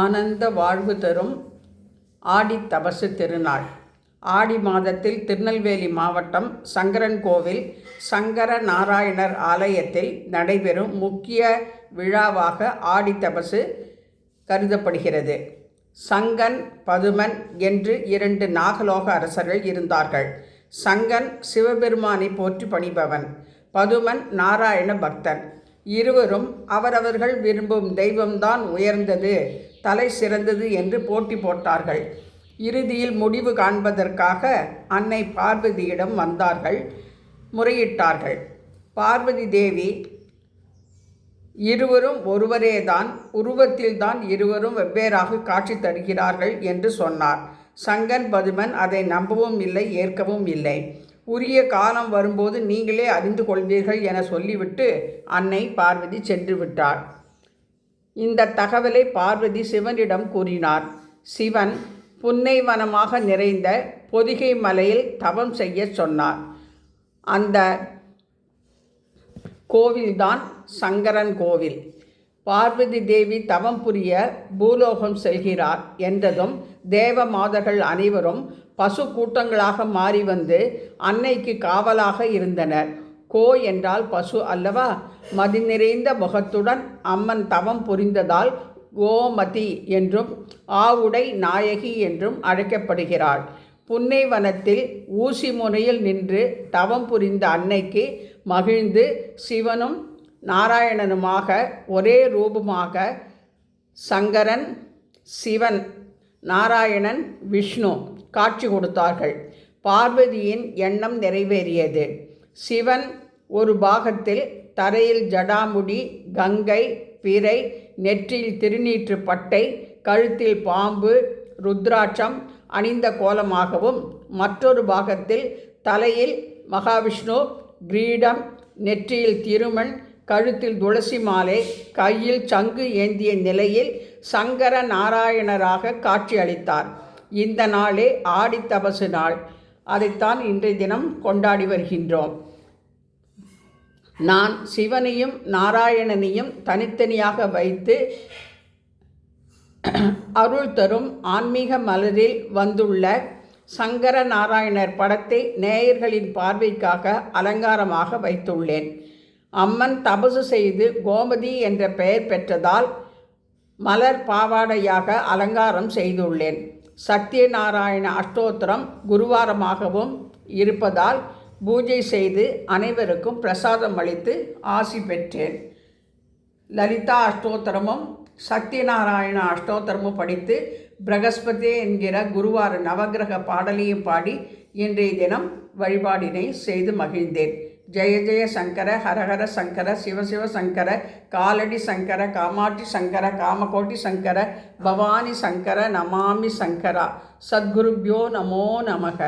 ஆனந்த வாழ்வு தரும் ஆடி தபசு திருநாள். ஆடி மாதத்தில் திருநெல்வேலி மாவட்டம் சங்கரன்கோவில் சங்கர நாராயணர் ஆலயத்தில் நடைபெறும் முக்கிய விழாவாக ஆடி தபசு கருதப்படுகிறது. சங்கன், பதுமன் என்று 2 நாகலோக அரசர்கள் இருந்தார்கள். சங்கன் சிவபெருமானை போற்றி பணிபவன், பதுமன் நாராயண பக்தன். இருவரும் அவரவர்கள் விரும்பும் தெய்வம்தான் உயர்ந்தது, தலை சிறந்தது என்று போட்டி போட்டார்கள். இறுதியில் முடிவு காண்பதற்காக அன்னை பார்வதியிடம் வந்தார்கள், முறையிட்டார்கள். பார்வதி தேவி, இருவரும் ஒருவரேதான், உருவத்தில்தான் இருவரும் வெவ்வேறாக காட்சி தருகிறார்கள் என்று சொன்னார். சங்கன், பதுமன் அதை நம்பவும் இல்லை, ஏற்கவும் இல்லை. உரிய காலம் வரும்போது நீங்களே அறிந்து கொள்வீர்கள் என சொல்லிவிட்டு அன்னை பார்வதி சென்று விட்டார். இந்த தகவலை பார்வதி சிவனிடம் கூறினார். சிவன் புன்னைவனமாக நிறைந்த பொதிகை மலையில் தவம் செய்ய சொன்னார். அந்த கோவில்தான் சங்கரன் கோவில். பார்வதி தேவி தவம் புரிய பூலோகம் செல்கிறார் என்றதும் தேவ மாதர்கள் அனைவரும் பசு கூட்டங்களாக மாறி வந்து அன்னைக்கு காவலாக இருந்தனர். கோ என்றால் பசு அல்லவா? மதி நிறைந்த முகத்துடன் அம்மன் தவம் புரிந்ததால் கோமதி என்றும் ஆவுடை நாயகி என்றும் அழைக்கப்படுகிறாள். புன்னை வனத்தில் ஊசி முனையில் நின்று தவம் புரிந்த அன்னைக்கு மகிழ்ந்து சிவனும் நாராயணனுமாக ஒரே ரூபமாக சங்கரன் சிவன், நாராயணன் விஷ்ணு காட்சி கொடுத்தார்கள். பார்வதியின் எண்ணம் நிறைவேறியது. சிவன் ஒரு பாகத்தில் தரையில் ஜடாமுடி, கங்கை, பிறை, நெற்றியில் திருநீற்று பட்டை, கழுத்தில் பாம்பு, ருத்ராட்சம் அணிந்த கோலமாகவும், மற்றொரு பாகத்தில் தலையில் மகாவிஷ்ணு, கிரீடம், நெற்றியில் திருமண், கழுத்தில் துளசி மாலை, கையில் சங்கு ஏந்திய நிலையில் சங்கர நாராயணராக காட்சி அளித்தார். இந்த நாளே ஆடி தபசு நாள். அதைத்தான் இன்றைய தினம் கொண்டாடி வருகின்றோம். நான் சிவனையும் நாராயணனையும் தனித்தனியாக வைத்து அருள் தரும் ஆன்மீக மலரில் வந்துள்ள சங்கர நாராயணர் படத்தை நேயர்களின் பார்வைக்காக அலங்காரமாக வைத்துள்ளேன். அம்மன் தபசு செய்து கோமதி என்ற பெயர் பெற்றதால் மலர் பாவாடையாக அலங்காரம் செய்துள்ளேன். சத்யநாராயண அஷ்டோத்திரம் குருவாரமாகவும் இருப்பதால் பூஜை செய்து அனைவருக்கும் பிரசாதம் அளித்து ஆசி பெற்றேன். லலிதா அஷ்டோத்திரமும் சத்யநாராயண அஷ்டோத்திரமும் படித்து பிரகஸ்பதி என்கிற குருவார நவகிரக பாடலையும் பாடி இன்றைய தினம் வழிபாடினை செய்து மகிழ்ந்தேன். ஜெய ஜெய சங்கர, ஹரஹர சங்கர, சிவசிவ சங்கர, காலடி சங்கர, காமாட்சி சங்கர, காமகோட்டி சங்கர, பவானி சங்கர, நமாமி சங்கரா. சத்குருப்யோ நமோ நமக.